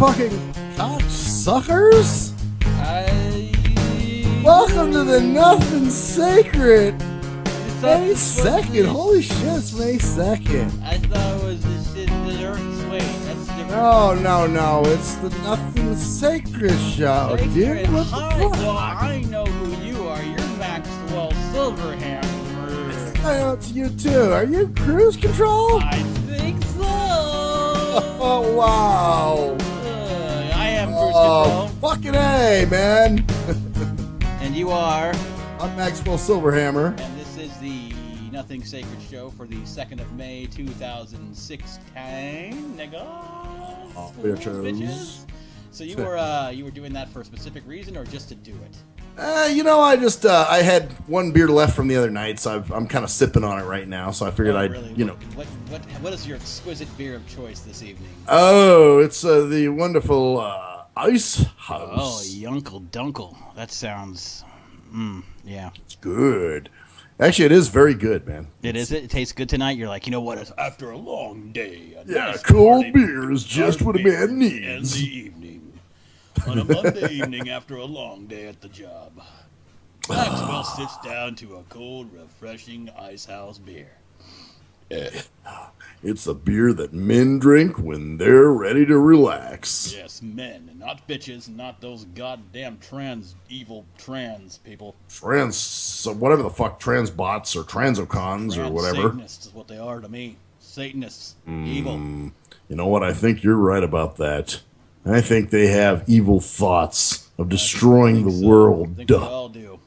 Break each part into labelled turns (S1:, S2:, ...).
S1: fucking cocksuckers! Welcome to the Nothing Sacred! May 2nd, holy shit, it's May 2nd.
S2: I thought it was the Earth's weight. That's different.
S1: No, it's the Nothing Sacred show, dude. What the fuck?
S2: Well, I know who you are. You're Maxwell Silverhammer.
S1: I know it's you too. Are you cruise control?
S2: I think so.
S1: Oh, wow.
S2: I am cruise control.
S1: Fucking A, man.
S2: And you are?
S1: I'm Maxwell Silverhammer.
S2: And this is the Nothing Sacred show for the 2nd of May, 2016. Nigga.
S1: Bitches.
S2: So you were doing that for a specific reason or just to do it?
S1: I had one beer left from the other night, so I'm kind of sipping on it right now. So I figured
S2: What is your exquisite beer of choice this evening?
S1: Oh, it's the wonderful Ice House.
S2: Oh, Yunkle Dunkle. That sounds, yeah.
S1: It's good. Actually, it is very good, man.
S2: It tastes good tonight. You're like, you know what? It's after a long day. Nice
S1: cold beer is just what a man needs.
S2: In the evening. On a Monday evening after a long day at the job. Maxwell sits down to a cold, refreshing Ice House beer.
S1: It's a beer that men drink when they're ready to relax.
S2: Yes, men, not bitches, not those goddamn evil trans people.
S1: Whatever the fuck, trans bots or transocons or whatever.
S2: Satanists is what they are to me. Satanists, evil.
S1: You know what? I think you're right about that. I think they have evil thoughts of destroying the world.
S2: I think we all do.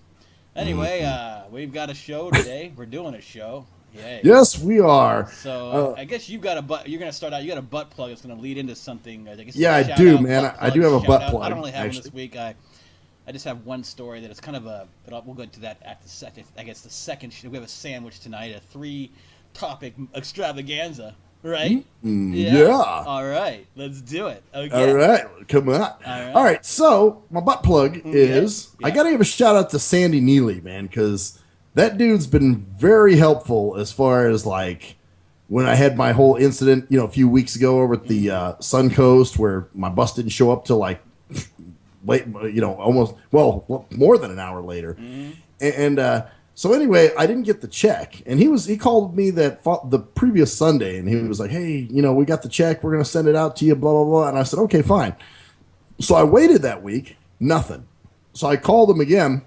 S2: Anyway, we've got a show today. We're doing a show. Yay.
S1: Yes, we are.
S2: So I guess you've got a butt. You're going to start out. You got a butt plug that's going to lead into something. I guess
S1: I do, man. I do have a butt plug.
S2: I don't really have one this week. I just have one story that it's kind of a. But we'll go to that at the second. I guess the second. We have a sandwich tonight. A 3-topic extravaganza. Right?
S1: Yeah.
S2: All right. Let's do it. Okay.
S1: All right. Come on. All right. So my butt plug is I got to give a shout out to Sandy Neely, man, because that dude's been very helpful as far as like when I had my whole incident, a few weeks ago over at the Sun Coast where my bus didn't show up till like late, almost, more than an hour later. And so anyway, I didn't get the check, and he called me the previous Sunday, and he was like, "Hey, we got the check. We're gonna send it out to you." Blah blah blah. And I said, "Okay, fine." So I waited that week, nothing. So I called him again,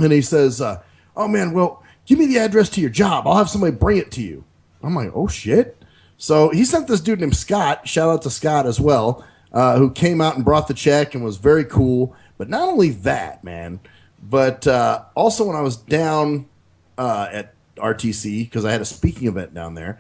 S1: and he says, "Oh man, well, give me the address to your job. I'll have somebody bring it to you." I'm like, "Oh shit!" So he sent this dude named Scott. Shout out to Scott as well, who came out and brought the check and was very cool. But not only that, man. But also when I was down at RTC, because I had a speaking event down there,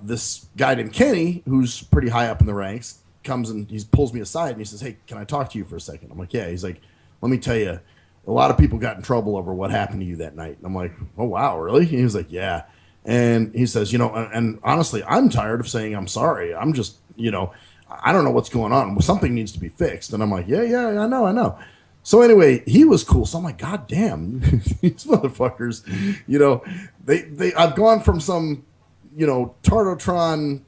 S1: this guy named Kenny, who's pretty high up in the ranks, comes and he pulls me aside and he says, "Hey, can I talk to you for a second?" I'm like, "Yeah." He's like, "Let me tell you, a lot of people got in trouble over what happened to you that night." And I'm like, "Oh, wow, really?" And he was like, "Yeah." And he says, and honestly, I'm tired of saying I'm sorry. I'm just, I don't know what's going on. Something needs to be fixed. And I'm like, yeah, I know. So anyway, he was cool. So I'm like, God damn, these motherfuckers, I've gone from some, Tartotron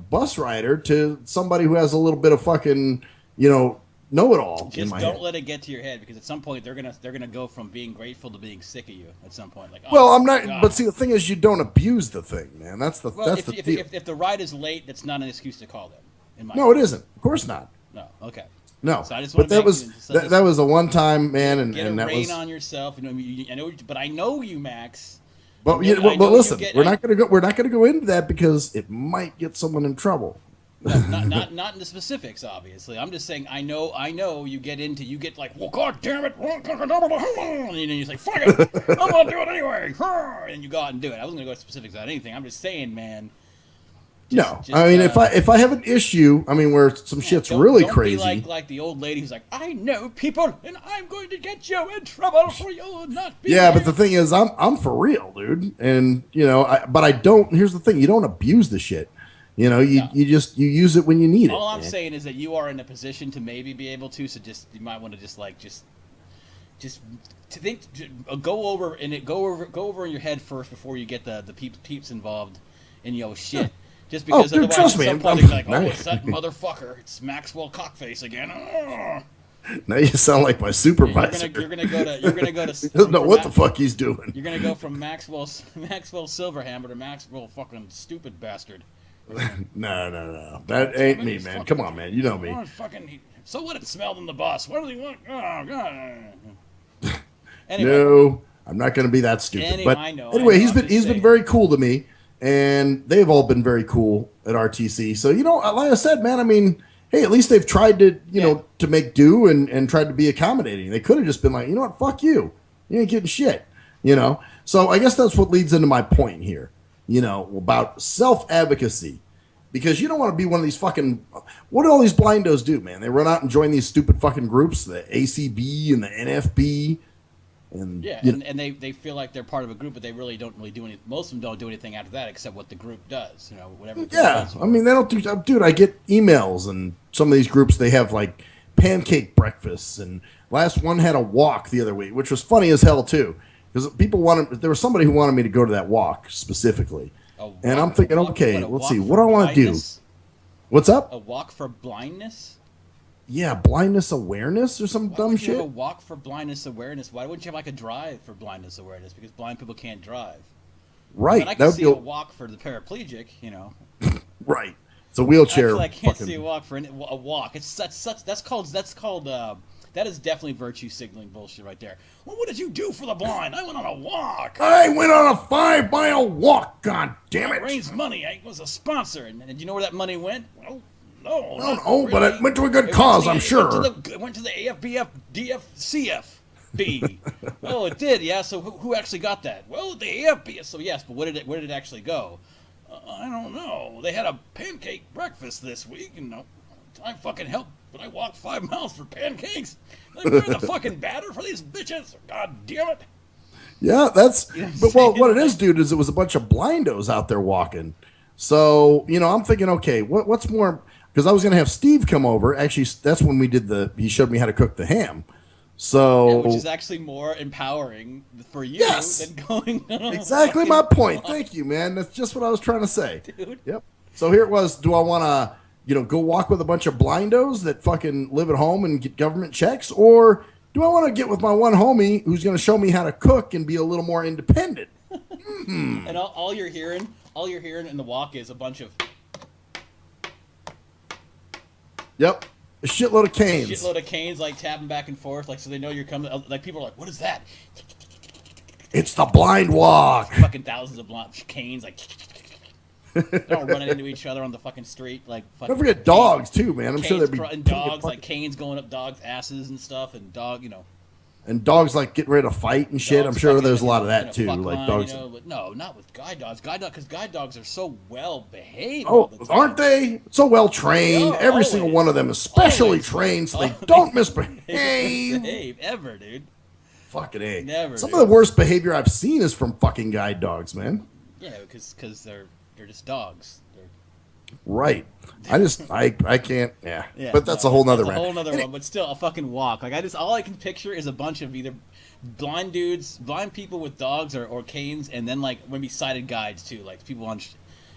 S1: bus rider to somebody who has a little bit of fucking, know-it-all.
S2: Just don't let it get to your head, because at some point they're gonna go from being grateful to being sick of you. At some point, like,
S1: well, I'm not. God. But see, the thing is, you don't abuse the thing, man. That's the deal.
S2: If the ride is late, that's not an excuse to call them.
S1: No, it isn't. Of course not.
S2: No. Okay.
S1: No,
S2: so I just
S1: but that was a one-time, man, and that was.
S2: Get a rein on yourself. I know you, Max.
S1: But listen, we're not gonna go into that because it might get someone in trouble.
S2: Not in the specifics, obviously. I'm just saying I know you get like, well, God damn it, and you say, fuck it, I'm gonna do it anyway, and you go out and do it. I wasn't gonna go into specifics on anything. I'm just saying, man. If I have an issue, where some shit's really crazy. Don't be like the old lady who's like, I know people, and I'm going to get you in trouble for you not being.
S1: Yeah, but the thing is, I'm for real, dude, and but I don't. Here's the thing: you don't abuse the shit. You use it when you need it.
S2: All I'm saying is that you are in a position to maybe be able to. So you might want to go over in your head first before you get the peeps involved, and shit. Just because
S1: dude,
S2: otherwise
S1: trust
S2: at
S1: me,
S2: some point they're like,
S1: I'm-
S2: it's that motherfucker. It's Maxwell Cockface again. Oh.
S1: Now you sound like my supervisor.
S2: You're gonna go to.
S1: He doesn't know what the fuck he's doing.
S2: You're gonna go from Maxwell Silverhammer to Maxwell fucking stupid bastard.
S1: No. That ain't me, man. Come on, man. You know me.
S2: So what? It smelled in the bus. What does he want? Oh god. Anyway.
S1: No, I'm not going to be that stupid. Anyway, he's been very cool to me, and they've all been very cool at RTC. So like I said, man. I mean, hey, at least they've tried to to make do and tried to be accommodating. They could have just been like, you know what, fuck you. You ain't getting shit. So I guess that's what leads into my point here. About self-advocacy. Because you don't want to be one of these fucking... What do all these blindos do, man? They run out and join these stupid fucking groups, the ACB and the NFB. And,
S2: and they feel like they're part of a group, but they really don't do anything. Most of them don't do anything after that except what the group does. Whatever.
S1: I mean, they don't do... Dude, I get emails, and some of these groups, they have, like, pancake breakfasts. And last one had a walk the other week, which was funny as hell, too. Because there was somebody who wanted me to go to that walk, specifically. And I'm thinking, okay, let's see. What do I want to do? What's up?
S2: A walk for blindness?
S1: Yeah, blindness awareness or some dumb shit.
S2: Have a walk for blindness awareness. Why wouldn't you have like a drive for blindness awareness? Because blind people can't drive.
S1: Right.
S2: I can see a walk for the paraplegic.
S1: Right. It's a wheelchair.
S2: Actually, I can't see a walk for a walk. That is definitely virtue signaling bullshit right there. Well, what did you do for the blind? I went on a walk.
S1: I went on a 5-mile walk. God damn it!
S2: I raised money. I was a sponsor, and do you know where that money went? Well, no.
S1: I don't know, but it went to a good cause, I'm sure.
S2: It went to the AFBF DFCFB. Oh, it did. Yeah. So who actually got that? Well, the AFBF. So yes, but where did it actually go? I don't know. They had a pancake breakfast this week, and I fucking helped. But I walked 5 miles for pancakes. I'm wearing the fucking batter for these bitches. God damn it.
S1: Yeah, what it is, dude, is it was a bunch of blindos out there walking. So, I'm thinking, okay, what's more, because I was going to have Steve come over. Actually, that's when he showed me how to cook the ham. So,
S2: which is actually more empowering for you than going on
S1: exactly my point. Thank you, man. That's just what I was trying to say.
S2: Dude.
S1: Yep. So here it was. Do I want to go walk with a bunch of blindos that fucking live at home and get government checks? Or do I want to get with my one homie who's going to show me how to cook and be a little more independent?
S2: And all you're hearing in the walk is a bunch of...
S1: Yep. A shitload of canes.
S2: Like tapping back and forth, like so they know you're coming. Like people are like, what is that?
S1: It's the blind walk.
S2: Fucking thousands of canes, like... They're all running into each other on the fucking street, like.
S1: Don't forget dogs too, man. I'm sure there'd be
S2: dogs, like canes going up dogs' asses and stuff, and
S1: and dogs like getting ready to fight and shit. I'm sure there's a lot of that too, like dogs.
S2: But no, not with guide dogs. Because guide dogs are so well behaved.
S1: Oh, aren't they? So well trained. Every single one of them is specially trained, so they don't misbehave.
S2: Ever, dude.
S1: Fucking A.
S2: Never.
S1: Some of the worst behavior I've seen is from fucking guide dogs, man.
S2: Yeah, because they're just dogs.
S1: Right. I can't. Yeah. But that's a whole nother rant.
S2: A whole nother one. But still, a fucking walk. Like all I can picture is a bunch of either blind people with dogs or canes, and then like maybe sighted guides too, like people on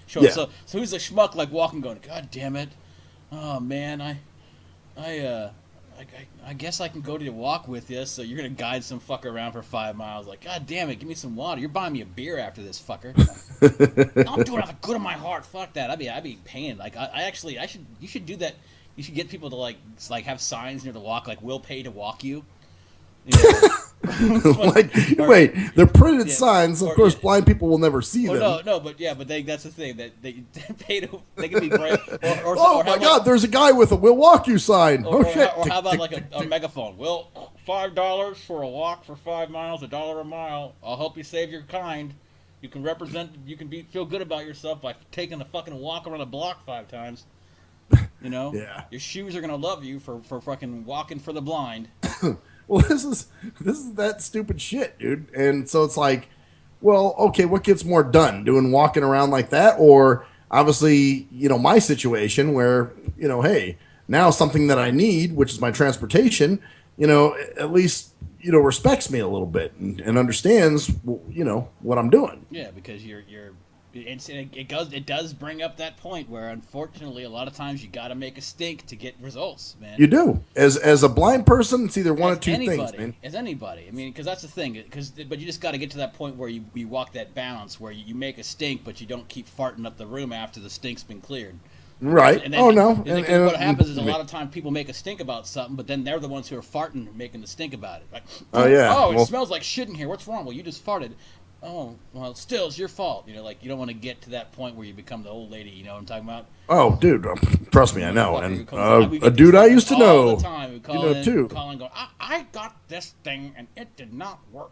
S2: show. Yeah. So who's a schmuck like walking, going, God damn it, oh man, I guess I can go to the walk with you, so you're going to guide some fucker around for 5 miles. Like, God damn it, give me some water. You're buying me a beer after this, fucker. I'm doing it out of the good of my heart. Fuck that. I'd be paying. Like, you should do that. You should get people to, like have signs near the walk, like, we'll pay to walk you.
S1: Wait, they're printed signs. Of course, blind people will never see them.
S2: But that's the thing that they pay to. They can be brave.
S1: Oh my God! There's a guy with a "We'll walk you" sign. Shit!
S2: Or how about like a megaphone? Well, $5 for a walk for 5 miles, $1 a mile. I'll help you save your kind. You can feel good about yourself by taking a fucking walk around the block 5 times.
S1: Yeah.
S2: Your shoes are gonna love you for fucking walking for the blind.
S1: Well, this is that stupid shit, dude. And so it's like, well, okay, what gets more done? Doing walking around like that, or obviously, my situation where, hey, now something that I need, which is my transportation, at least, respects me a little bit and understands, what I'm doing.
S2: Yeah, because you're it does bring up that point where, unfortunately, a lot of times you got to make a stink to get results, man.
S1: You do. As a blind person, it's either one of two things, man.
S2: As anybody. I mean, because that's the thing. But you just got to get to that point where you walk that balance where you make a stink, but you don't keep farting up the room after the stink's been cleared.
S1: Right.
S2: And then,
S1: and
S2: what happens is a lot of time people make a stink about something, but then they're the ones who are farting, making the stink about it. Like, it smells like shit in here. What's wrong? Well, you just farted. Oh, well, still, it's your fault. You know, like, you don't want to get to that point where you become the old lady. You know what I'm talking about?
S1: Oh, dude, trust me, I know. And a dude I used to know,
S2: all the time,
S1: too.
S2: Calling, going, I got this thing and it did not work.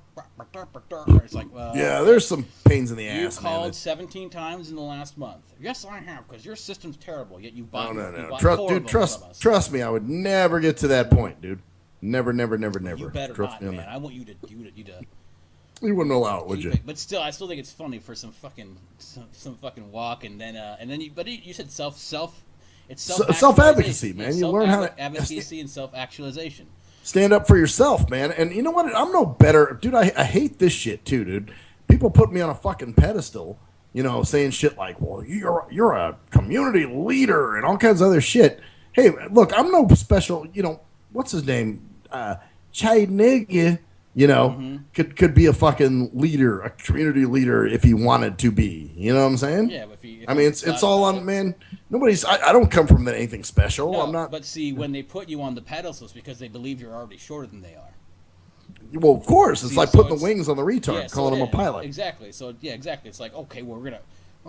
S2: It's like, well,
S1: yeah, there's some pains in the ass.
S2: You called 17 times in the last month. Yes, I have, because your system's terrible. Yet you bought.
S1: No. Trust me, I would never get to that point, dude. Never.
S2: You better
S1: trust
S2: not,
S1: me
S2: man. I want you to.
S1: You wouldn't allow it, would you?
S2: But still, I still think it's funny for some fucking walk, and then you said
S1: self-advocacy, man. You learn how to
S2: advocacy and self-actualization.
S1: Stand up for yourself, man. And you know what? I'm no better, dude. I hate this shit too, dude. People put me on a fucking pedestal, you know, saying shit like, "Well, you're a community leader" and all kinds of other shit. Hey, look, I'm no special. You know, what's his name? Chai Nigga. You know, could be a fucking leader, a community leader if he wanted to be. You know what I'm saying?
S2: Yeah, but
S1: it's all on, man. I don't come from anything special.
S2: No,
S1: I'm not.
S2: But see, when they put you on the pedestals, because they believe you're already shorter than they are.
S1: Well, of course, it's like putting the wings on the retard, calling him a pilot.
S2: Exactly. So yeah, exactly. It's like, okay, well, we're gonna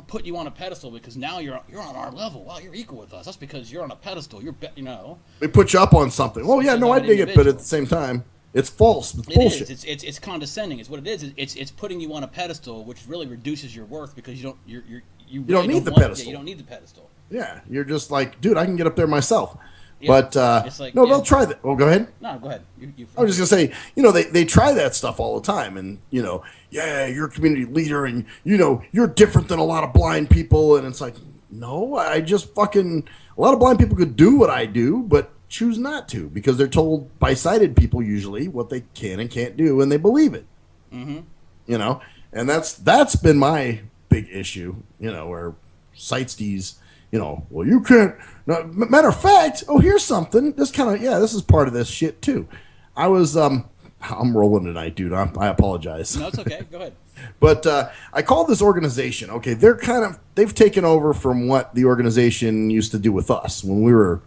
S2: put you on a pedestal because now you're on our level. Wow, you're equal with us. That's because you're on a pedestal. You know.
S1: They put you up on something. Well, yeah, no, I dig it, but at the same time. It's false. It's bullshit.
S2: It's condescending. It's what it is. It's putting you on a pedestal, which really reduces your worth because you don't need the pedestal. Yeah, you don't need the pedestal.
S1: Yeah, you're just like, dude, I can get up there myself. Yeah, but
S2: it's like,
S1: they'll try that. Oh, go ahead.
S2: No, go ahead.
S1: I was just gonna say, you know, they try that stuff all the time, and you know, yeah, you're a community leader, and you know, you're different than a lot of blind people, and it's like, no, I just fucking a lot of blind people could do what I do, but choose not to because they're told by sighted people usually what they can and can't do, and they believe it. Mm-hmm. You know, and that's been my big issue. You know, where sightsties, you know, well, you can't. No, matter of fact, here's something. This is part of this shit too. I was I'm rolling tonight, dude. I apologize.
S2: No, it's okay. Go ahead.
S1: But I called this organization. Okay, they've taken over from what the organization used to do with us when we were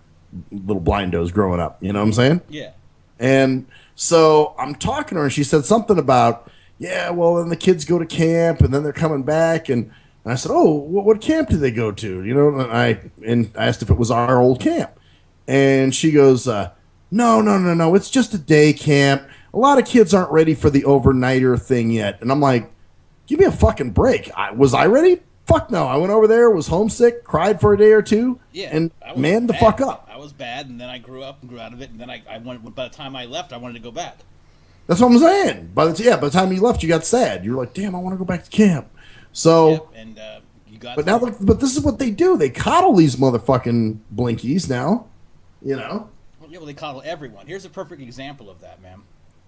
S1: little blindos growing up, you know what I'm saying?
S2: Yeah.
S1: And so I'm talking to her, and she said something about, yeah, well, then the kids go to camp, and then they're coming back, and I said, oh, what camp did they go to? You know, and I asked if it was our old camp, and she goes, no, it's just a day camp. A lot of kids aren't ready for the overnighter thing yet, and I'm like, give me a fucking break. Was I ready? Fuck no. I went over there, was homesick, cried for a day or two, and manned the fuck up.
S2: I was bad, and then I grew up and grew out of it, and then I went. By the time I left, I wanted to go back.
S1: That's what I'm saying. By the time you left, you got sad. You're like, damn, I want to go back to camp. So,
S2: and you got.
S1: But this is what they do. They coddle these motherfucking blinkies now. You know.
S2: Well, they coddle everyone. Here's a perfect example of that, man.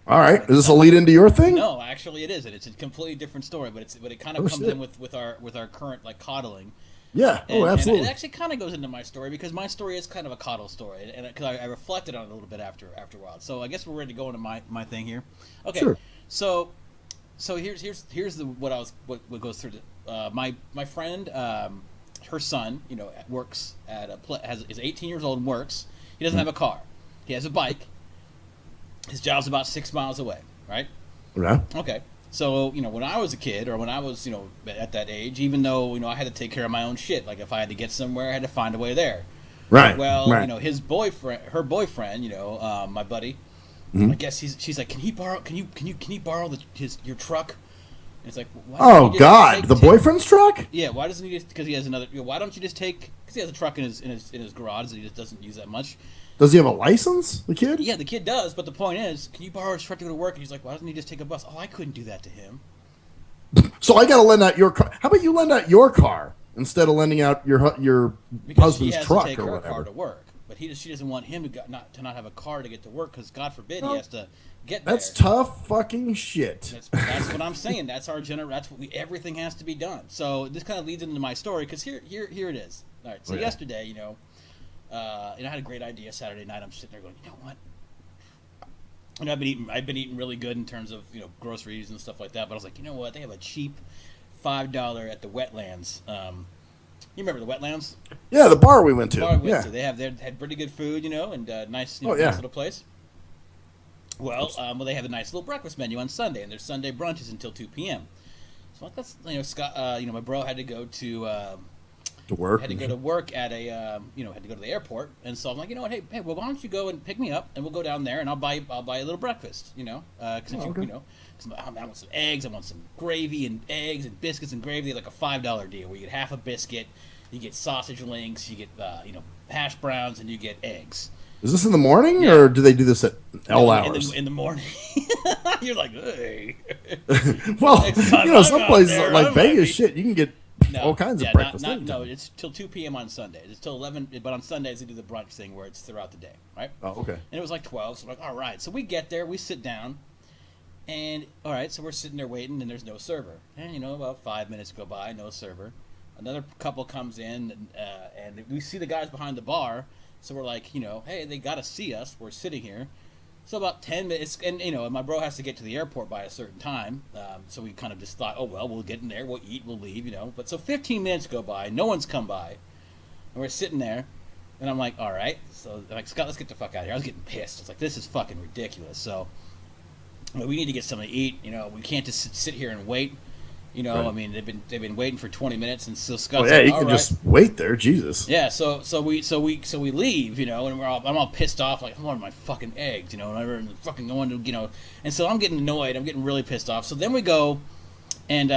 S1: All right, is this a lead into your thing?
S2: No, actually, it isn't. It's a completely different story, but it kind of comes in with our current like coddling.
S1: Yeah. Absolutely.
S2: And it actually kind of goes into my story because my story is kind of a coddle story, and because I reflected on it a little bit after a while. So I guess we're ready to go into my thing here. Okay. Sure. So here's what goes through my friend, her son, you know, works at is 18 years old and works. He doesn't have a car. He has a bike. His job's about 6 miles away, right?
S1: Yeah.
S2: Okay. So, you know, when I was a kid, or when I was, you know, at that age, even though, you know, I had to take care of my own shit. Like, if I had to get somewhere, I had to find a way there.
S1: Right.
S2: Well, you know, her boyfriend, you know, my buddy, I guess she's like, can you borrow your truck? And it's like,
S1: oh God, the boyfriend's truck?
S2: Yeah. Why doesn't he just? Because he has another. You know, why don't you just take? Because he has a truck in his garage that he just doesn't use that much.
S1: Does he have a license, the kid?
S2: Yeah, the kid does, but the point is, can you borrow his truck to go to work? And he's like, why doesn't he just take a bus? Oh, I couldn't do that to him.
S1: So I got to lend out your car. How about you lend out your car instead of lending out your husband's truck or whatever?
S2: Her car to work. but she doesn't want him to not have a car to get to work because God forbid he has to get there.
S1: That's tough fucking shit.
S2: That's what I'm saying. That's our That's what everything has to be done. So this kind of leads into my story because here it is. All right. So yesterday, I had a great idea. Saturday night, I'm sitting there going, you know what? And I've been eating really good in terms of groceries and stuff like that. But I was like, you know what? They have a cheap $5 at the Wetlands. You remember the Wetlands?
S1: Yeah, the bar we went to.
S2: They had pretty good food, and nice, nice little place. Well, they have a nice little breakfast menu on Sunday, and their Sunday brunches until 2 p.m. So that's Scott. My bro had to go to work. Had to go to work at a had to go to the airport, and so I'm like, you know what? Hey, well, why don't you go and pick me up, and we'll go down there, and I'll buy a little breakfast, because I want some eggs, I want some gravy and eggs and biscuits and gravy, like a $5 deal where you get half a biscuit, you get sausage links, you get hash browns, and you get eggs.
S1: Is this in the morning, or do they do this at all hours?
S2: In the morning. You're like, hey.
S1: Well, some places like Vegas, shit, you can get all kinds of breakfast.
S2: No, it's till 2 p.m. on Sundays. It's till 11, but on Sundays they do the brunch thing where it's throughout the day, right?
S1: Oh, okay.
S2: And it was like 12, so I'm like, all right. So we get there, we sit down, and all right, so we're sitting there waiting, and there's no server. And about 5 minutes go by, no server. Another couple comes in, and we see the guys behind the bar. So we're like, hey, they got to see us. We're sitting here. So about 10 minutes, and, my bro has to get to the airport by a certain time. So we kind of just thought, oh, well, we'll get in there, we'll eat, we'll leave, But so 15 minutes go by, no one's come by. And we're sitting there, and I'm like, all right. So I'm like, Scott, let's get the fuck out of here. I was getting pissed. I was like, this is fucking ridiculous. So we need to get something to eat. We can't just sit here and wait. Right. I mean, they've been waiting for 20 minutes, and so Scott's
S1: you can just wait there, Jesus.
S2: Yeah, so we leave, and I'm all pissed off, like I want my fucking eggs, and fucking going to, and so I'm getting annoyed, I'm getting really pissed off. So then we go, and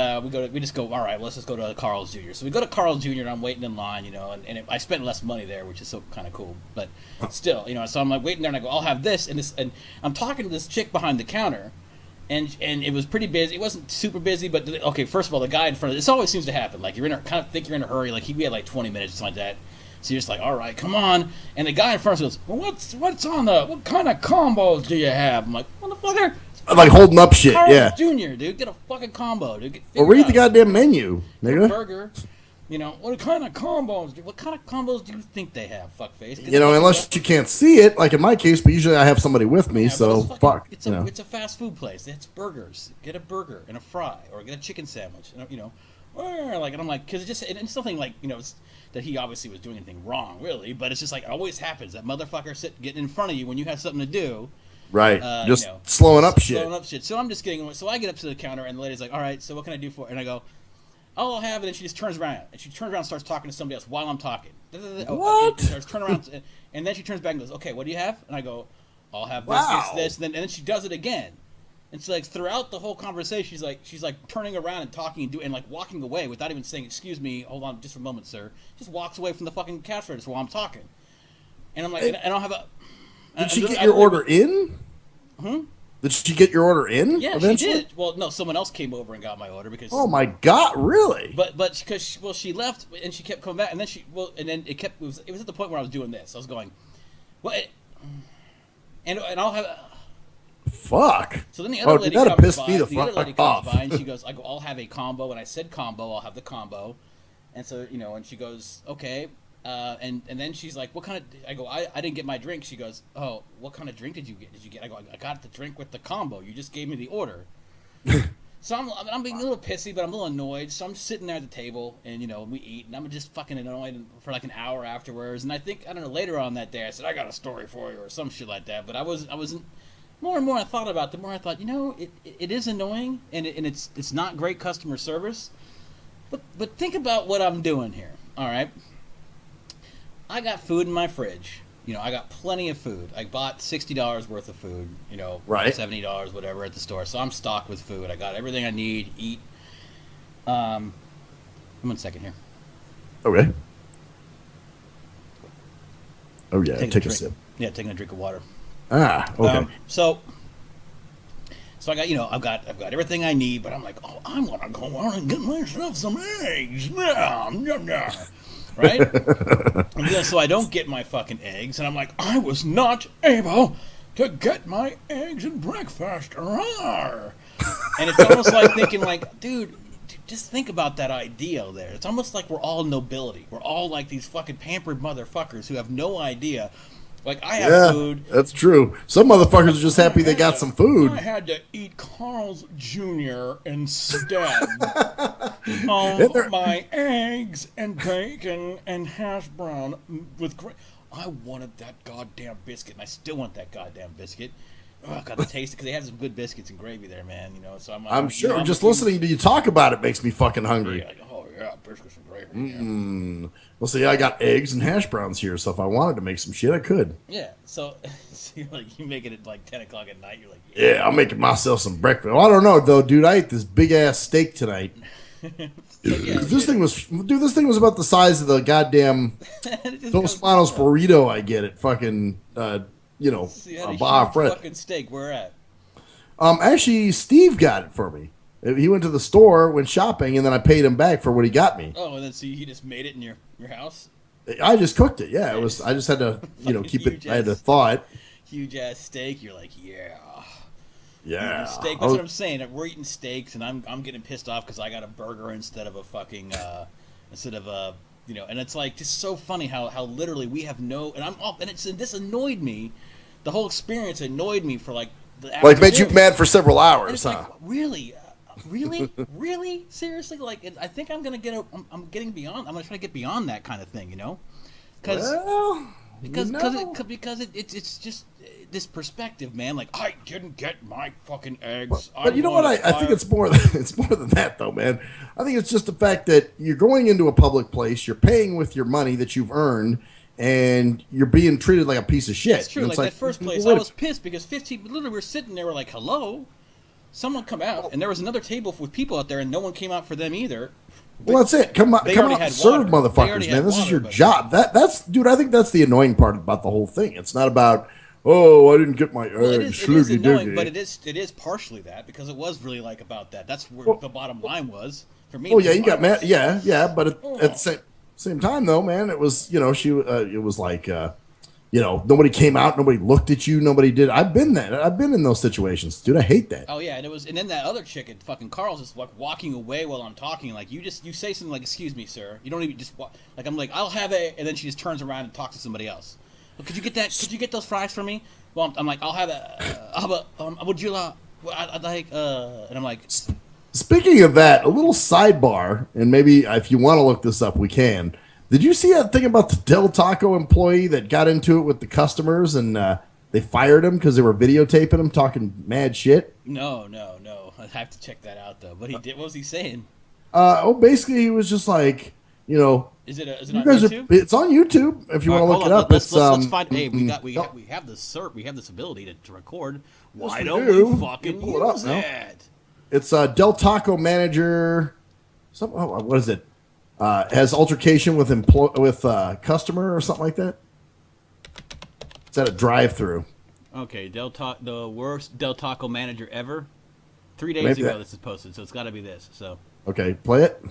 S2: we just go, all right, let's just go to Carl's Jr. So we go to Carl's Jr. and I'm waiting in line, and I spent less money there, which is so kind of cool, but still, so I'm like waiting there, and I go, I'll have this, and I'm talking to this chick behind the counter. And it was pretty busy. It wasn't super busy, but okay. First of all, the guy in front of this always seems to happen. Like you're think you're in a hurry. Like we had like 20 minutes, something like that. So you're just like, all right, come on. And the guy in front of us goes, well, what's on what kind of combos do you have? I'm like, motherfucker.
S1: Like holding up shit,
S2: Carl's Jr., dude, get a fucking combo, dude.
S1: Well, read the goddamn menu, nigga.
S2: Burger. What kind of combos? What kind of combos do you think they have, fuckface?
S1: Unless you can't see it, like in my case, but usually I have somebody with me, so fuck.
S2: It's a fast food place. It's burgers. Get a burger and a fry, or get a chicken sandwich. And I'm like, because it's nothing like that he obviously was doing anything wrong, really. But it's just like it always happens that motherfucker getting in front of you when you have something to do.
S1: Right. Just slowing up shit.
S2: So I'm just getting. So I get up to the counter and the lady's like, all right, so what can I do for it? And I go, I'll have it, and she just turns around. And she turns around and starts talking to somebody else while I'm talking.
S1: What?
S2: Turn around, and then she turns back and goes, okay, what do you have? And I go, I'll have this, and then she does it again. And so like throughout the whole conversation, she's like turning around and talking and like walking away without even saying, excuse me, hold on just for a moment, sir. Just walks away from the fucking cash register while I'm talking. And I'm like, and I'll have a...
S1: Did she get your order in? Did she get your order in?
S2: Yeah,
S1: eventually?
S2: she did. Well, no, someone else came over and got my order because.
S1: Oh my God! Really?
S2: But because she left and she kept coming back, and then it was at the point where I was doing this. I was going, what? And I'll have.
S1: Fuck.
S2: So then the other lady comes by. The other lady comes by and she goes, I'll have a combo, and I said combo. I'll have the combo, and so and she goes, okay. And then she's like, what kind of, I go, I didn't get my drink. She goes, oh, what kind of drink did you get? I go, I got the drink with the combo. You just gave me the order. So I'm being a little pissy, but I'm a little annoyed. So I'm just sitting there at the table, and, we eat, and I'm just fucking annoyed for like an hour afterwards. And I think, I don't know, later on that day, I said, I got a story for you, or some shit like that. But I wasn't, more and more I thought about it, the more I thought, it is annoying, and it's not great customer service. But think about what I'm doing here, all right? I got food in my fridge. I got plenty of food. I bought $60 worth of food,
S1: right.
S2: $70, whatever, at the store. So I'm stocked with food. I got everything I need, eat. 1 second here.
S1: Okay. Oh, yeah, take a sip.
S2: Yeah, taking a drink of water.
S1: Ah, okay.
S2: So I got, I've got everything I need, but I'm like, oh, I want to go out and get myself some eggs. Yeah. right? And then, so I don't get my fucking eggs, and I'm like, I was not able to get my eggs and breakfast. Rawr. And it's almost like thinking, like, dude, just think about that ideal there. It's almost like we're all nobility. We're all like these fucking pampered motherfuckers who have no idea. Like, I have food.
S1: That's true. Some motherfuckers are just happy they got some food.
S2: I had to eat Carl's Jr. instead of my eggs and bacon and hash brown with I wanted that goddamn biscuit, and I still want that goddamn biscuit. Oh, I got to taste it because they have some good biscuits and gravy there, man. You know, so I'm
S1: sure. I'm just listening to you talk about it makes me fucking hungry.
S2: Yeah, oh yeah, biscuits and gravy. Yeah.
S1: Well, see, I got eggs and hash browns here, so if I wanted to make some shit, I could.
S2: Yeah. So you're like, you make it at like 10 o'clock at night. You're like,
S1: yeah, I'm making myself some breakfast. Well, I don't know though, dude. I ate this big ass steak tonight. This thing was about the size of the goddamn Dos Manos burrito I get at fucking Baja Fresh.
S2: Fucking steak. Where at?
S1: Actually, Steve got it for me. He went to the store, went shopping, and then I paid him back for what he got me.
S2: Oh, and then so he just made it in your house?
S1: I just cooked it. Yeah, it was. I just had to, keep it. I had to thaw it.
S2: Huge ass steak. You're like,
S1: yeah.
S2: Steak. That's what I'm saying. We're eating steaks, and I'm getting pissed off because I got a burger instead of a fucking And it's like just so funny how literally we have no. And this annoyed me. The whole experience annoyed me for like the afternoon.
S1: Like made you mad for several hours, huh?
S2: Like, really. Really? Seriously? Like, I think I'm gonna I'm getting beyond. I'm gonna try to get beyond that kind of thing, Because it's just this perspective, man. Like, I didn't get my fucking eggs.
S1: But you know what? I think it's more than that, though, man. I think it's just the fact that you're going into a public place, you're paying with your money that you've earned, and you're being treated like a piece of shit.
S2: It's true. Like that first place, I was pissed because 15. Literally, we were sitting there, we're like, hello. Someone come out, and there was another table with people out there, and no one came out for them either.
S1: Well, that's it. Come out and serve motherfuckers, man. This is your job. That's, dude. I think that's the annoying part about the whole thing. It's not about, I didn't get my eggs.
S2: It is annoying, but it is partially that because it was really like about that. That's where the bottom line was for me.
S1: Oh yeah, you got mad. Yeah, but at the same time though, man, it was it was like. Nobody came out, nobody looked at you, nobody did. I've been in those situations, dude. I hate that.
S2: Oh yeah, and then that other chick at fucking Carl's is like walking away while I'm talking. Like you say something like, "Excuse me, sir." You don't even just like I'm like, "I'll have it," and then she just turns around and talks to somebody else. Well, could you get that? Could you get those fries for me? Well, I'm like, "I'll have it." Would you I'd like and I'm like.
S1: Speaking of that, a little sidebar, and maybe if you want to look this up, we can. Did you see that thing about the Del Taco employee that got into it with the customers and they fired him because they were videotaping him talking mad shit?
S2: No. I have to check that out though. But he did. What was he saying?
S1: Basically he was just like,
S2: Is it on YouTube?
S1: It's on YouTube if you want to look it up.
S2: Let's find. Hey, we have this ability to record. Why don't we fucking use it?
S1: It's Del Taco manager. What is it? Has altercation with customer or something like that. It's at a drive-through.
S2: Okay, the worst Del Taco manager ever. 3 days ago this is posted, so it's got to be this. So
S1: okay, play it.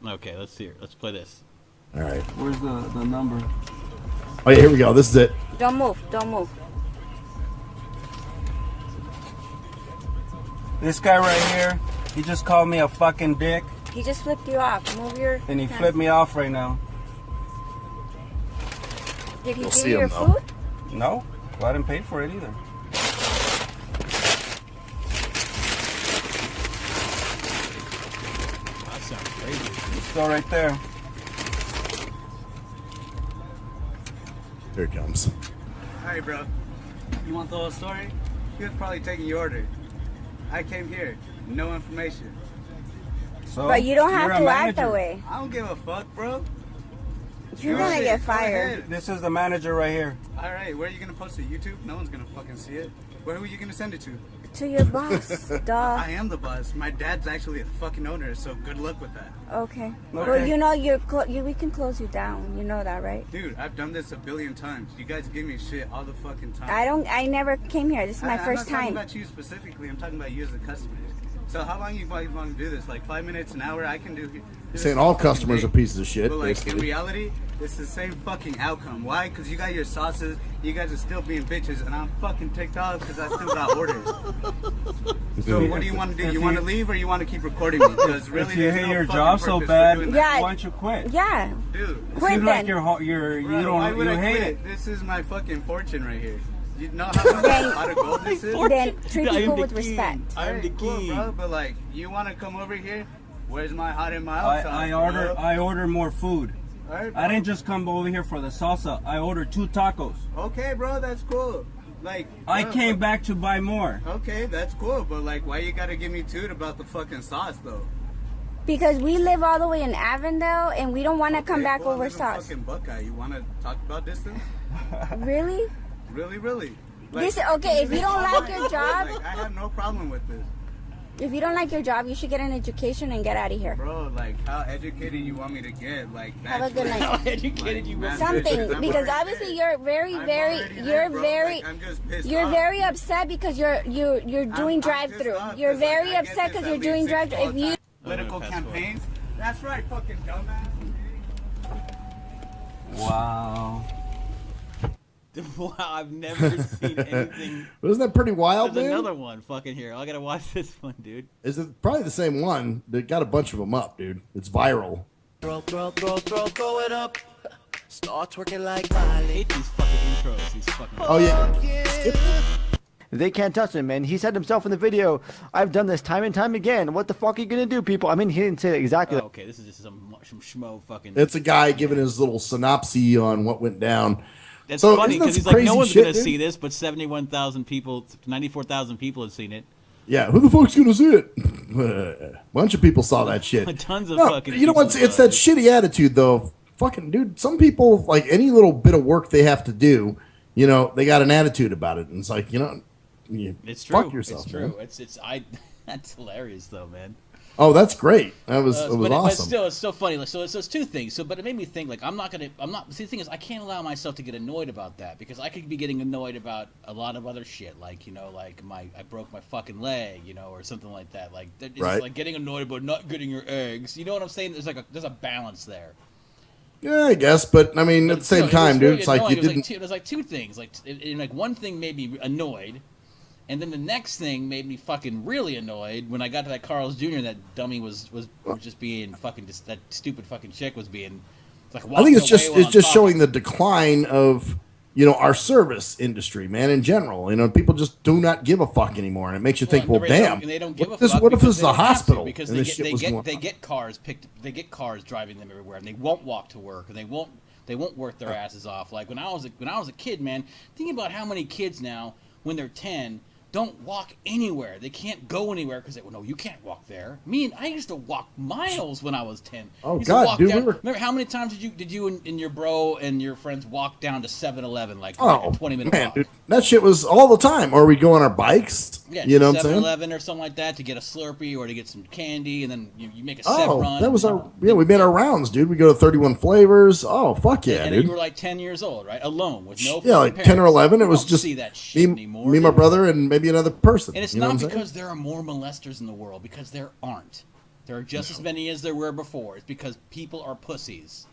S2: Okay, let's see. Let's play this.
S1: All right.
S3: Where's the number?
S1: Oh yeah, here we go. This is it.
S4: Don't move.
S3: This guy right here, he just called me a fucking dick.
S4: He just flipped you off. Move your.
S3: And he flipped me off right now.
S4: Did he give you your food?
S3: No. Well, I didn't pay for it either.
S2: That sounds crazy.
S3: It's still right there.
S1: Here it comes.
S5: Hi, bro. You want the whole story? He was probably taking your order. I came here. No information.
S3: So,
S4: but you don't have to act that way.
S5: I don't give a fuck, bro.
S4: You're gonna get fired.
S3: This is the manager right here.
S5: All right, where are you gonna post it? YouTube? No one's gonna fucking see it. Where are you gonna send it to?
S4: To your boss, duh.
S5: I am the boss. My dad's actually a fucking owner, so good luck with that.
S4: Okay. Well, you know we can close you down. You know that, right?
S5: Dude, I've done this a billion times. You guys give me shit all the fucking time.
S4: I never came here. This is my first time.
S5: I'm not talking about you specifically. I'm talking about you as a customer. So how long you want to do this? Like 5 minutes, an hour? I can do.
S1: Saying all customers are pieces of shit.
S5: But like
S1: basically.
S5: in reality, it's the same fucking outcome. Why? Because you got your sauces. You guys are still being bitches, and I'm fucking ticked off because I still got orders. So what do you want to do? You want to leave or you want to keep recording me? Because really,
S3: If you
S5: there's
S3: hate
S5: no
S3: your
S5: fucking
S3: job so
S5: purpose for
S3: bad,
S5: doing
S3: why
S5: that.
S3: don't you quit?
S4: Yeah.
S5: Dude.
S3: It
S4: Quit
S3: seems
S4: then.
S3: like you
S5: Bro,
S3: don't
S5: why would
S3: you
S5: I
S3: hate
S5: quit?
S3: it.
S5: This is my fucking fortune right here. You know how much pot of gold this is?
S4: Then treat
S2: I am
S4: people
S2: the
S4: with
S2: king.
S4: respect.
S2: I'm the
S5: Cool,
S2: king.
S5: bro, but like, you want to come over here? Where's my hot and mild sauce?
S3: I order more food.
S5: All right, bro.
S3: I didn't just come over here for the salsa. I ordered 2 tacos.
S5: Okay, bro, that's cool. Like,
S3: I
S5: bro,
S3: came back to buy more.
S5: Okay, that's cool, but like, why you gotta give me toot about the fucking sauce though?
S4: Because we live all the way in Avondale and we don't want to come
S5: Okay,
S4: back
S5: cool, I
S4: over
S5: live in
S4: sauce.
S5: Fucking Buckeye. You want to talk about distance?
S4: Really?
S5: Really?
S4: Okay, if you don't like your job,
S5: like, I have no problem with this,
S4: if you don't like your job, you should get an education and get out of here.
S5: bro. Like, how educated you want me to get? Like,
S4: Have a good night.
S2: How educated you were.
S4: Something,
S5: I'm
S4: because
S5: already
S4: obviously
S5: there.
S4: you're very,
S5: I'm
S4: very,
S5: already there,
S4: you're
S5: bro.
S4: very,
S5: Like, I'm just pissed
S4: you're
S5: off.
S4: very upset because you're doing
S5: I'm
S4: drive-through.
S5: pissed off
S4: You're
S5: 'cause, like,
S4: very
S5: I get
S4: upset
S5: this
S4: because
S5: at
S4: you're
S5: least
S4: doing
S5: 6
S4: drive-through. If you
S5: political
S2: Pass
S5: campaigns, that's right, fucking dumbass.
S3: Wow.
S2: Wow, I've never seen anything.
S1: Wasn't that pretty wild,
S2: There's
S1: man?
S2: another one fucking here. I gotta watch this one, dude.
S1: Is it probably the same one? They got a bunch of them up, dude. It's viral.
S6: Throw it up. Start twerking like
S2: I
S6: Miley.
S2: hate these fucking intros. These fucking.
S1: Oh yeah.
S7: They can't touch him, and he said himself in the video, I've done this time and time again. What the fuck are you gonna do, people? I mean, he didn't say that exactly.
S2: Oh, okay, this is just some schmo fucking.
S1: It's a guy giving his little synopsis on what went down.
S2: That's
S1: So,
S2: funny
S1: isn't that
S2: because he's
S1: some
S2: like, no
S1: crazy
S2: one's
S1: shit,
S2: gonna
S1: dude?
S2: see this, but 71,000 people, 94,000 people have seen it.
S1: Yeah, who the fuck's gonna see it? Bunch of people saw that shit.
S2: Tons of
S1: No,
S2: fucking.
S1: you know
S2: people
S1: what's? It's that shitty attitude, though. Fucking dude, some people like any little bit of work they have to do. You know, they got an attitude about it, and it's like, you know, you
S2: It's true.
S1: fuck yourself.
S2: It's true.
S1: Man.
S2: It's I. That's hilarious though, man.
S1: Oh, that's great. That was it was
S2: but
S1: awesome.
S2: still, it's so funny. Like, so it's two things. So, but it made me think. Like, I'm not. See, the thing is, I can't allow myself to get annoyed about that because I could be getting annoyed about a lot of other shit. Like, you know, like I broke my fucking leg, you know, or something like that. Like, it's
S1: Right.
S2: like getting annoyed about not getting your eggs. You know what I'm saying? There's a balance there.
S1: Yeah, I guess, but I mean, at the same time, dude, it's like you didn't.
S2: It was like two things. Like, like one thing made me annoyed, and then the next thing made me fucking really annoyed when I got to that Carl's Jr. and that dummy was just being fucking that stupid fucking chick was being. Like
S1: I think it's
S2: walking away
S1: just
S2: while I'm
S1: showing
S2: talking.
S1: the decline of our service industry, man, in general. You know, people just do not give a fuck anymore, and it makes you think, well, damn,
S2: They don't give
S1: what
S2: a
S1: if
S2: fuck
S1: this
S2: because
S1: is
S2: they
S1: a
S2: don't have to,
S1: hospital
S2: because
S1: and
S2: they
S1: this
S2: get
S1: shit was going
S2: they
S1: on?
S2: get cars driving them everywhere, and they won't walk to work, and they won't work their asses off. Like when I was a kid, man, think about how many kids now when they're 10 don't walk anywhere. They can't go anywhere because no, you can't walk there. I used to walk miles when I was 10.
S1: Oh,
S2: Used to
S1: God,
S2: walk
S1: dude,
S2: down-
S1: we were-
S2: Remember how many times did you and your bro and your friends walk down to 7-Eleven like
S1: Oh,
S2: a 20-minute
S1: man,
S2: walk?
S1: dude, that shit was all the time. Or we'd go on our bikes.
S2: Yeah,
S1: you know what I'm
S2: 7-Eleven
S1: saying?
S2: or something like that to get a Slurpee or to get some candy, and then you make a set
S1: Oh,
S2: run.
S1: that was we made our rounds, dude. We go to 31 Flavors. Oh, fuck yeah,
S2: and
S1: dude.
S2: you were like 10 years old, right? Alone with no
S1: Yeah,
S2: fucking
S1: like 10 or
S2: parents.
S1: 11. It
S2: You
S1: was
S2: don't
S1: just
S2: see that shit anymore.
S1: me, my brother, and maybe another person.
S2: And it's
S1: you know
S2: not
S1: what I'm saying?
S2: because there are more molesters in the world, because there aren't. There are just as many as there were before. It's because people are pussies.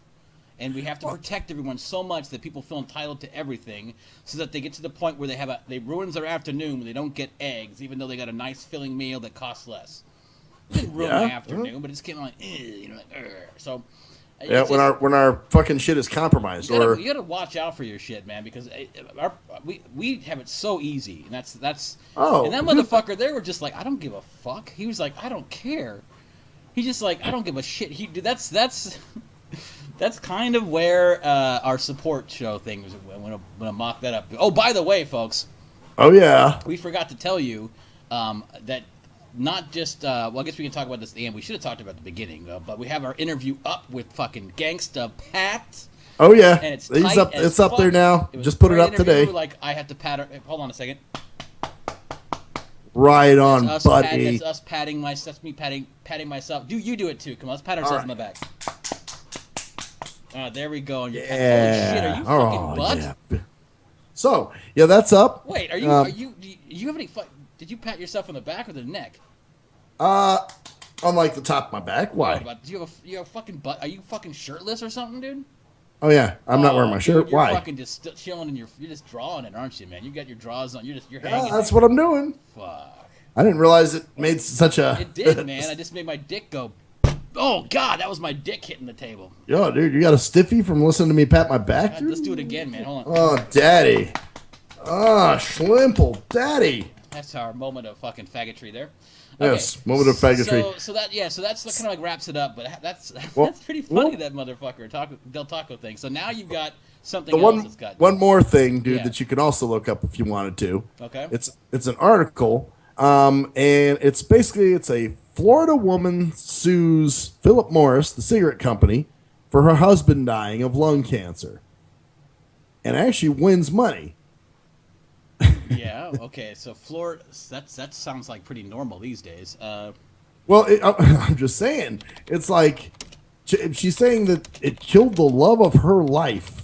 S2: And we have to protect everyone so much that people feel entitled to everything, so that they get to the point where they ruins their afternoon when they don't get eggs, even though they got a nice filling meal that costs less. It didn't ruin my afternoon, but it's getting like, so.
S1: Yeah, when our fucking shit is compromised,
S2: You gotta watch out for your shit, man, because we have it so easy, and that's.
S1: Oh,
S2: and that motherfucker, they were just like, I don't give a fuck. He was like, I don't care. He's just like, I don't give a shit. That's kind of where our support show thing was. When I mock that up. Oh, by the way, folks.
S1: Oh yeah.
S2: We forgot to tell you that. Not just, well, I guess we can talk about this at the end. We should have talked about the beginning, but we have our interview up with fucking Gangsta Pat.
S1: Oh yeah.
S2: And it's
S1: He's
S2: tight
S1: up.
S2: as
S1: It's up there
S2: fuck.
S1: now.
S2: It was
S1: Just put
S2: a
S1: it
S2: great
S1: up today.
S2: interview. Like, I have to pat her. Hold on a second.
S1: Right on,
S2: That's
S1: buddy.
S2: us patting that's me patting myself. You do it too. Come on, let's pat ourselves on the back. There we go. And you're holy shit, are you fucking butt?
S1: Yeah. So yeah, that's up.
S2: Wait, are you do you have any did you pat yourself on the back or the neck?
S1: On like the top of my back. Why?
S2: Do you have a fucking butt? Are you fucking shirtless or something, dude?
S1: Oh yeah, I'm not wearing my shirt.
S2: Dude, you're
S1: Why?
S2: fucking just chilling and you're just drawing it, aren't you, man? You got your drawers on. You're hanging.
S1: That's what I'm doing.
S2: Fuck.
S1: I didn't realize it made such a.
S2: It did, man. I just made my dick go. Oh God, that was my dick hitting the table.
S1: Yo, dude, you got a stiffy from listening to me pat my back, dude?
S2: Let's do it again, man. Hold on.
S1: Oh, daddy. Oh, Schlimple, daddy.
S2: That's our moment of fucking faggotry there. Okay.
S1: Yes, moment of faggotry.
S2: So that's kind of like wraps it up. But that's
S1: Well,
S2: that's pretty funny, that motherfucker Del Taco thing. So now you've got something else that's got
S1: one more thing, dude,
S2: Yeah.
S1: that you can also look up if you wanted to.
S2: Okay.
S1: It's an article, and it's basically a Florida woman sues Philip Morris, the cigarette company, for her husband dying of lung cancer, and actually wins money.
S2: Yeah. Okay. So Florida, that sounds like pretty normal these days.
S1: Well, I'm just saying, it's like she's saying that it killed the love of her life,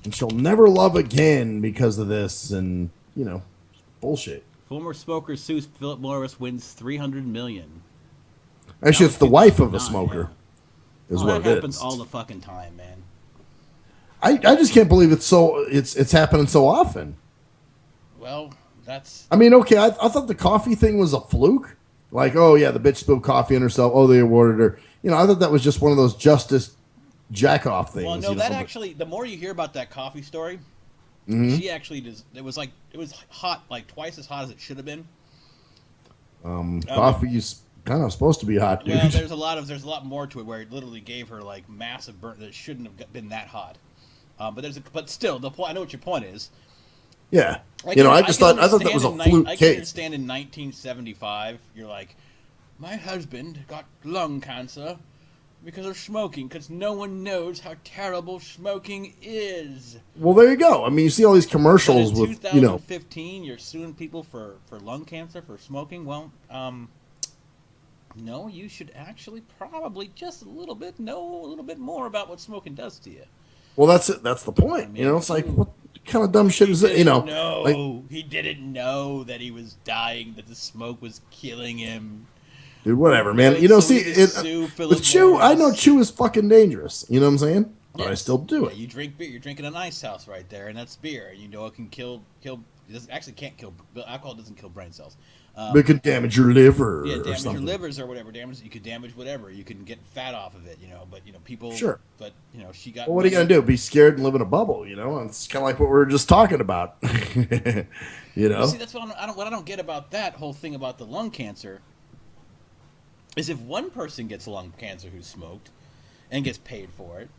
S1: and she'll never love again because of this, and bullshit.
S2: Former smoker sues Philip Morris, wins $300 million.
S1: Actually, it's the wife of a
S2: 2009,
S1: smoker, is
S2: Well,
S1: what
S2: that
S1: it
S2: happens
S1: is.
S2: all the fucking time, man.
S1: I just can't believe it's happening so often.
S2: Well, that's
S1: I mean, okay, I thought the coffee thing was a fluke. Like, oh yeah, the bitch spilled coffee on herself. Oh, they awarded her. I thought that was just one of those justice jack-off things.
S2: well, no. That actually, the more you hear about that coffee story, she actually does. It was hot, like twice as hot as it should have been.
S1: Coffee's kind of supposed to be hot, dude.
S2: Well, there's a lot more to it where it literally gave her like massive burn that shouldn't have been that hot. But still, the point. I know what your point is.
S1: Yeah,
S2: I
S1: thought that was a fluke
S2: I can
S1: case.
S2: understand in 1975, you're like, my husband got lung cancer because of smoking, because no one knows how terrible smoking is.
S1: Well, there you go. I mean, you see all these
S2: But
S1: commercials
S2: in
S1: with
S2: 2015, you're suing people for lung cancer for smoking. Well, no, you should actually probably just know a little bit more about what smoking does to you.
S1: Well, that's it. That's the point. It's like, what kind of dumb shit is it?
S2: No,
S1: like,
S2: he didn't know that he was dying, that the smoke was killing him.
S1: dude, whatever, man.
S2: So
S1: See,
S2: we just sue Philip
S1: with chew, I
S2: Morris.
S1: know chew is fucking dangerous. You know what I'm saying? But I
S2: Yes.
S1: still do it.
S2: Yeah, you drink beer. You're drinking an ice house right there, and that's beer. And you know it can kill. It actually can't kill. Alcohol doesn't kill brain cells.
S1: It could damage your liver
S2: Yeah,
S1: or
S2: damage your
S1: something.
S2: livers or whatever. You could damage whatever. You can get fat off of it. But people.
S1: Sure.
S2: But she got.
S1: Well, what are you gonna do? Be scared and live in a bubble? And it's kind of like what we were just talking about.
S2: See, that's what I don't get about that whole thing about the lung cancer. Is if one person gets lung cancer who smoked, and gets paid for it,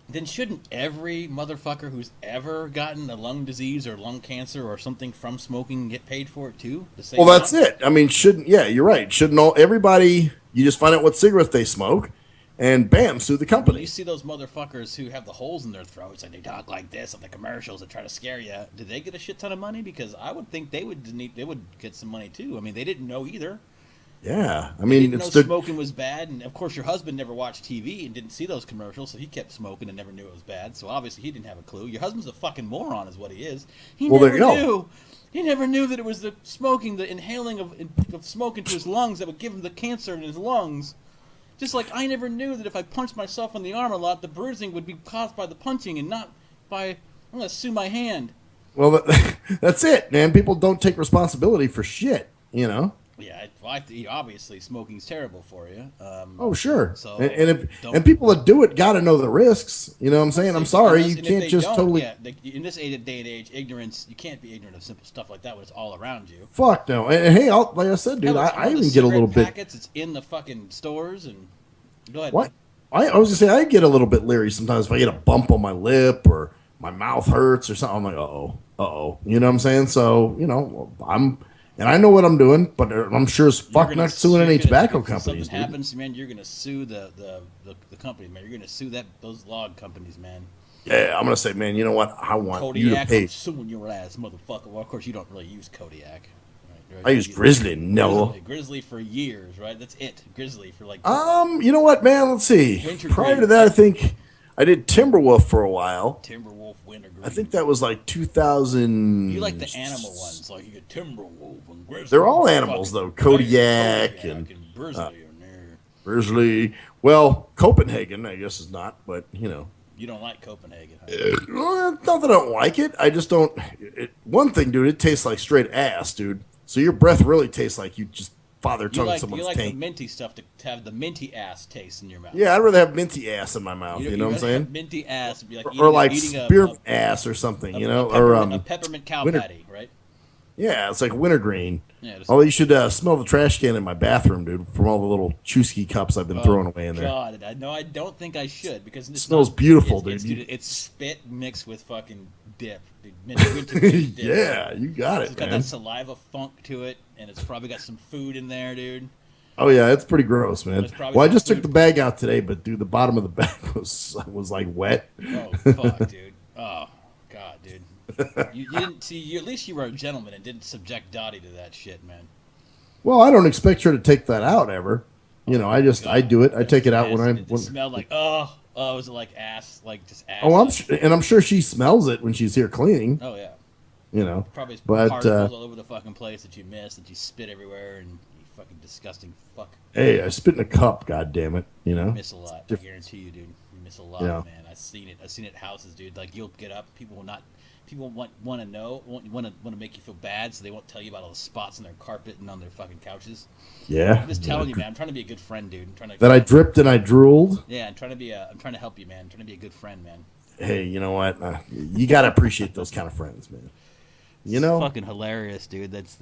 S2: then shouldn't every motherfucker who's ever gotten a lung disease or lung cancer or something from smoking get paid for it too?
S1: Well, that's it. I mean, you're right. Shouldn't everybody? You just find out what cigarette they smoke, and bam, sue the
S2: When
S1: company.
S2: you see those motherfuckers who have the holes in their throats and they talk like this on the commercials that try to scare you, do they get a shit ton of money? Because I would think they would get some money too. I mean, they didn't know either.
S1: Yeah, I
S2: They
S1: mean,
S2: didn't know
S1: it's
S2: smoking was bad, and of course your husband never watched TV and didn't see those commercials, so he kept smoking and never knew it was bad. So obviously he didn't have a clue. Your husband's a fucking moron, is what he is. He
S1: Well,
S2: never
S1: there you go.
S2: knew. He never knew that it was the smoking, the inhaling of smoke into his lungs that would give him the cancer in his lungs. Just like I never knew that if I punched myself in the arm a lot, the bruising would be caused by the punching and not by I'm gonna sue my hand.
S1: Well, that's it, man. People don't take responsibility for shit.
S2: Yeah, obviously smoking's terrible for you.
S1: Oh, sure.
S2: So,
S1: and people that do it got to know the risks. You know what I'm saying? I'm sorry, you can't just totally.
S2: Yeah, in this day and age, ignorance. You can't be ignorant of simple stuff like that when it's all around you.
S1: Fuck no. And hey, like I said, dude,
S2: Hell, it's
S1: I
S2: on the
S1: even get a little
S2: cigarette
S1: bit.
S2: packets, it's in the fucking stores and go ahead.
S1: What? I was gonna say I get a little bit leery sometimes if I get a bump on my lip or my mouth hurts or something. I'm like, uh-oh. You know what I'm saying? So and I know what I'm doing, but I'm sure as fuck not suing any tobacco companies.
S2: If something happens, man, you're gonna sue the company, man. You're gonna sue those log companies, man.
S1: Yeah, I'm gonna say, man, you know what? I want you to
S2: Kodiak,
S1: pay.
S2: I'm suing your ass, motherfucker. Well, of course you don't really use Kodiak. Right?
S1: I use Grizzly. No.
S2: Grizzly for years, right? That's it. Grizzly for like.
S1: You know what, man? Let's see.
S2: Winter
S1: Prior to
S2: grade.
S1: that, I did Timberwolf for a while.
S2: Timberwolf Wintergreen.
S1: I think that was like 2000.
S2: You like the animal ones, like you get Timberwolf and Grizzly.
S1: They're all animals though. Kodiak and
S2: Grizzly.
S1: Grizzly. Well, Copenhagen, I guess, is not, but you know.
S2: You don't like Copenhagen, huh?
S1: Well, not that I don't like it. I just don't. One thing, dude, it tastes like straight ass, dude. So your breath really tastes like you just father tongue someone's
S2: You like
S1: tank.
S2: the minty stuff to have the minty ass taste in your mouth.
S1: Yeah, I'd rather have minty ass in my mouth. You know what I'm saying?
S2: Minty ass would be like
S1: or like spearmint ass or something. You know, or
S2: a peppermint cow patty, right?
S1: Yeah, it's like wintergreen.
S2: Yeah,
S1: although you should smell the trash can in my bathroom, dude, from all the little Chusky cups I've been throwing away in there.
S2: God, I don't think I should because it
S1: smells beautiful, dude.
S2: It's spit mixed with fucking dip. Dip.
S1: Yeah, you got it.
S2: It's got that saliva funk to it, and it's probably got some food in there, dude.
S1: Oh yeah, it's pretty gross, man. Well, I just took the bag out today, but dude, the bottom of the bag was like wet.
S2: Oh fuck, dude. Oh god, dude. You didn't see. At least you were a gentleman and didn't subject Dottie to that shit, man.
S1: Well, I don't expect her to take that out ever. You know, I do it. I take it out when
S2: it smelled like was it like ass, like just ass?
S1: Oh, I'm sure she smells it when she's here cleaning.
S2: Oh yeah.
S1: You know,
S2: probably particles all over the fucking place that you missed, that you spit everywhere, and you fucking disgusting fuck.
S1: Hey, I spit in a cup. God damn it, you know.
S2: You miss a lot. I guarantee you, dude. You miss a lot, man. I've seen it. I've seen it at houses, dude. Like you'll get up, people want to know, want to make you feel bad, so they won't tell you about all the spots on their carpet and on their fucking couches.
S1: Yeah,
S2: I'm just telling you, man. I'm trying to be a good friend, dude. I'm trying to
S1: that I dripped and I drooled.
S2: Yeah, I'm trying to help you, man. I'm trying to be a good friend, man.
S1: Hey, you know what? You gotta appreciate those kind of friends, man. You know,
S2: it's fucking hilarious, dude. It's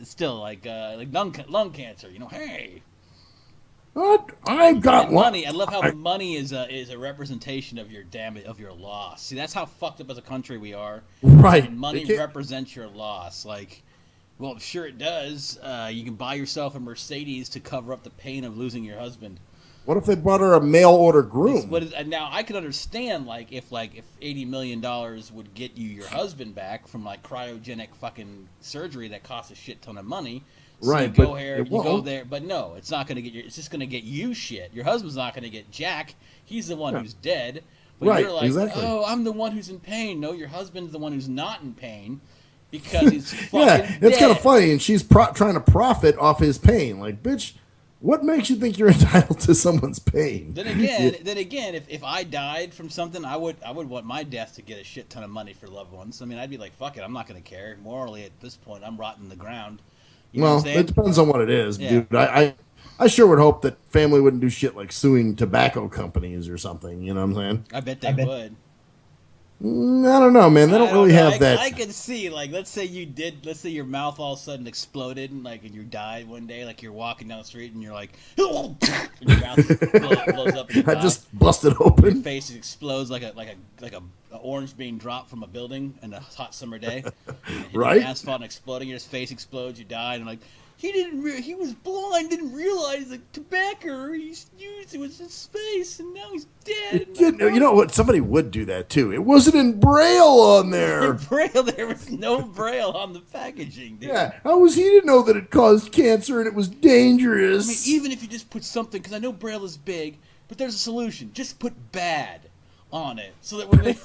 S2: still like lung cancer. You know, hey.
S1: What? I got
S2: money. I love how money is a representation of your of your loss. See, that's how fucked up as a country we are.
S1: Right.
S2: And money represents your loss. Like, well, sure it does. You can buy yourself a Mercedes to cover up the pain of losing your husband.
S1: What if they brought her a mail order groom?
S2: Now I could understand if $80 million would get you your husband back from like cryogenic fucking surgery that costs a shit ton of money. So
S1: right,
S2: you go here, you go there, but no, it's not going to get you. It's just going to get you shit. Your husband's not going to get Jack. He's the one who's dead. But
S1: right,
S2: you're like,
S1: exactly.
S2: Oh, I'm the one who's in pain. No, your husband's the one who's not in pain because he's fucking dead.
S1: It's kind of funny, and she's trying to profit off his pain. Like, bitch, what makes you think you're entitled to someone's pain?
S2: Then again, if I died from something, I would want my death to get a shit ton of money for loved ones. I mean, I'd be like, fuck it, I'm not going to care. Morally, at this point, I'm rotting the ground. You know
S1: well, it depends on what it is, dude. I sure would hope that family wouldn't do shit like suing tobacco companies or something. You know what I'm saying?
S2: I bet they would.
S1: I don't know, man. They don't really have that.
S2: I can see, like, let's say your mouth all of a sudden exploded and you died one day, like you're walking down the street and you're like, and your mouth blows up. And
S1: I just busted open.
S2: Your face explodes like a orange being dropped from a building in a hot summer day.
S1: Right.
S2: The asphalt and exploding, your face explodes, you die, and like. He was blind, didn't realize the tobacco he used it was his face, and now he's dead.
S1: You know what? Somebody would do that too. It wasn't in Braille on there.
S2: There was no Braille on the packaging, dude.
S1: Yeah, how was he to know that it caused cancer and it was dangerous?
S2: I mean, even if you just put something, because I know Braille is big, but there's a solution. Just put "bad" on it, so that when they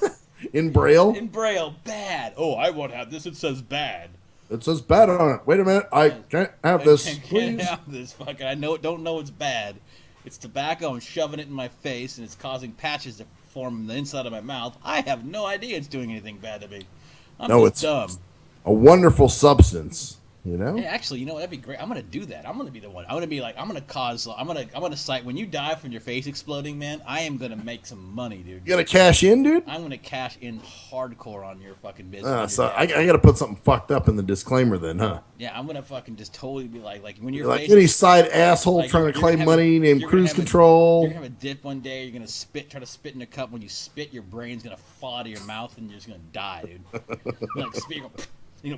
S1: in Braille.
S2: In Braille, bad. Oh, I won't have this. It says bad.
S1: It says bad on it. Wait a minute. I can't have this.
S2: I can't have this. Fucking. Don't know it's bad. It's tobacco. I'm shoving it in my face, and it's causing patches to form in the inside of my mouth. I have no idea it's doing anything bad to me. I'm just dumb.
S1: A wonderful substance. You know?
S2: Hey, actually, you know what? That'd be great. I'm gonna do that. I'm gonna be the one. I'm gonna cite when you die from your face exploding, man. I am gonna make some money, dude.
S1: You gonna cash in, dude?
S2: I'm gonna cash in hardcore on your fucking business.
S1: So I gotta put something fucked up in the disclaimer then, huh?
S2: Yeah, I'm gonna fucking just totally be like when you're
S1: like any side asshole trying to claim money named cruise control.
S2: You're gonna have a dip one day. You're gonna try to spit in a cup. When you spit, your brain's gonna fall out of your mouth, and you're just gonna die, dude. Like spit. Your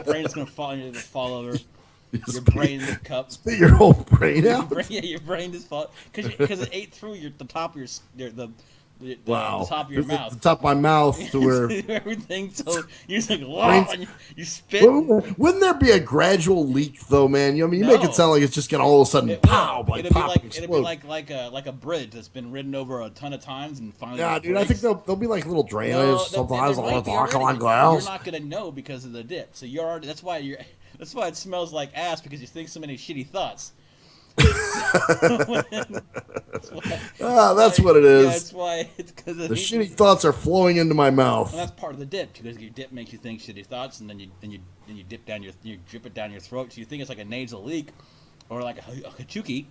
S2: brain's gonna fall over. Your brain in the cup.
S1: Spit your whole brain out.
S2: Your brain just fall because it ate through the top of the The
S1: Wow.
S2: top of your
S1: The
S2: mouth.
S1: top of my mouth to where.
S2: Everything. So you're just like, wow, and you spit.
S1: Wouldn't there be a gradual leak though, man? You know, I mean, you make it sound like it's just gonna all of a sudden pow, like pop, and explode.
S2: It'd be like a bridge that's been ridden over a ton of times and finally.
S1: Yeah, dude,
S2: breaks.
S1: I think they'll be like little drainage.
S2: No,
S1: Sometimes
S2: there
S1: I'll
S2: might be
S1: walk
S2: already.
S1: along glass.
S2: You're not gonna know because of the dip. So you're already. That's why it smells like ass because you think so many shitty thoughts.
S1: That's what it is.
S2: Yeah, that's why it's because
S1: the shitty thoughts are flowing into my mouth.
S2: And that's part of the dip because your dip makes you think shitty thoughts, and then you dip down you drip it down your throat, so you think it's like a nasal leak, or like a hachuki.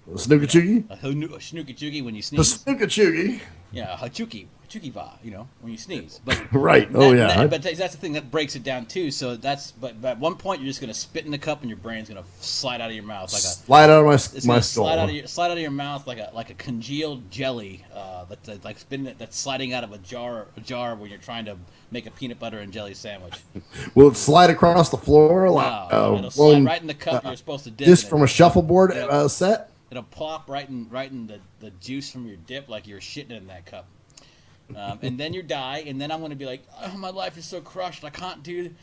S1: A snookachuki?
S2: A snookachuki when you sneeze.
S1: A snookachuki.
S2: Yeah, a hachuki va, when you sneeze. But
S1: right.
S2: But that's the thing that breaks it down too. So but at one point you're just gonna spit in the cup and your brain's gonna slide out of your mouth like
S1: slide out of my skull.
S2: Slide out of your mouth like a congealed jelly that's like that's sliding out of a jar when you're trying to make a peanut butter and jelly sandwich.
S1: Will it slide across the floor?
S2: No, it'll slide right in the cup you're supposed to dip.
S1: Just from a shuffleboard set.
S2: It'll plop right in the juice from your dip like you're shitting in that cup. And then you die, and then I'm going to be like, oh, my life is so crushed. I can't do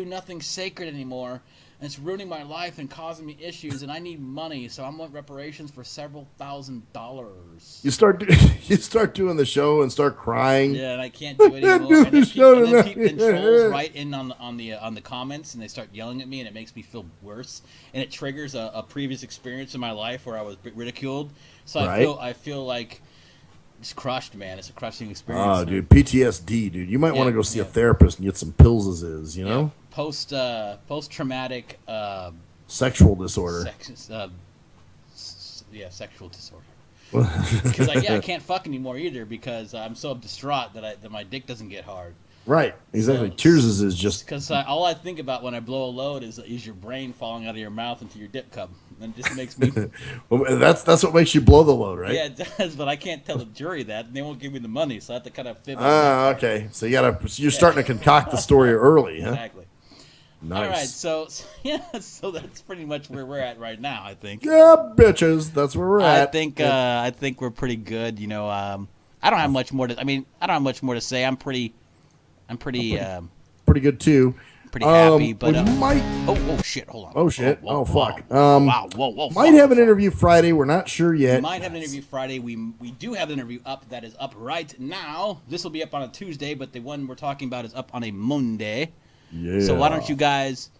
S2: nothing sacred anymore, and it's ruining my life and causing me issues, and I need money, so I want reparations for several $1,000s.
S1: You start doing the show and start crying.
S2: Yeah, and I can't do it anymore. And then trolls right in on the comments, and they start yelling at me, and it makes me feel worse, and it triggers a previous experience in my life where I was ridiculed. So I feel like. It's crushed, man. It's a crushing experience.
S1: Oh, dude, PTSD, dude. You might want to go see a therapist and get some pills, you know?
S2: Post-traumatic...
S1: sexual disorder.
S2: Sexual disorder. Because I can't fuck anymore either because I'm so distraught that my dick doesn't get hard.
S1: Right, exactly. Tears is just...
S2: Because all I think about when I blow a load is your brain falling out of your mouth into your dip cup. And it just makes me...
S1: Well, that's what makes you blow the load, right?
S2: Yeah, it does, but I can't tell the jury that, and they won't give me the money, so I have to kind of fib.
S1: Okay. So you're starting to concoct the story early, huh?
S2: Exactly.
S1: Nice.
S2: All right, so that's pretty much where we're at right now, I think.
S1: Yeah, bitches, that's where we're at.
S2: I think we're pretty good. I don't have much more to say. I'm pretty
S1: good too.
S2: Pretty happy, but
S1: we might.
S2: Oh shit! Hold on.
S1: Oh shit!
S2: Whoa,
S1: fuck.
S2: Wow! Whoa!
S1: Might have an interview Friday. We're not sure yet.
S2: We might have an interview Friday. We do have an interview up that is up right now. This will be up on a Tuesday, but the one we're talking about is up on a Monday.
S1: Yeah.
S2: So why don't you guys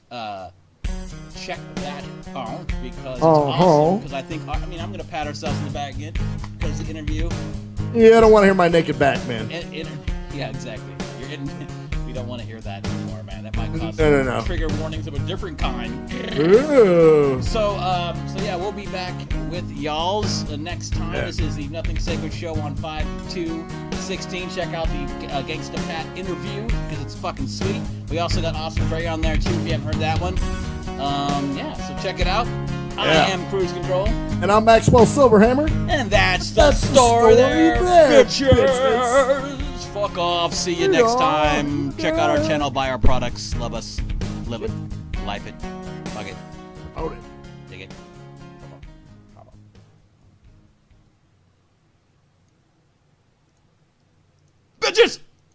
S2: check that out because it's awesome. Because I'm gonna pat ourselves in the back again because the interview.
S1: Yeah, I don't want to hear my naked back, man.
S2: Yeah, exactly. We don't want to hear that anymore, man. That might cause
S1: no.
S2: trigger warnings of a different kind.
S1: Ooh.
S2: So yeah, we'll be back with y'all's next time. Yeah. This is the Nothing Sacred Show on 5/2/16. Check out the Gangsta Pat interview because it's fucking sweet. We also got Awesome Dre on there too if you haven't heard that one. So check it out. I am Cruise Control.
S1: And I'm Maxwell Silverhammer.
S2: And that's the story there, bitches. Fuck off. See you next time. Check out our channel. Buy our products. Love us. Live it. Life it. Fuck it.
S1: Own it.
S2: Dig it. Bitches!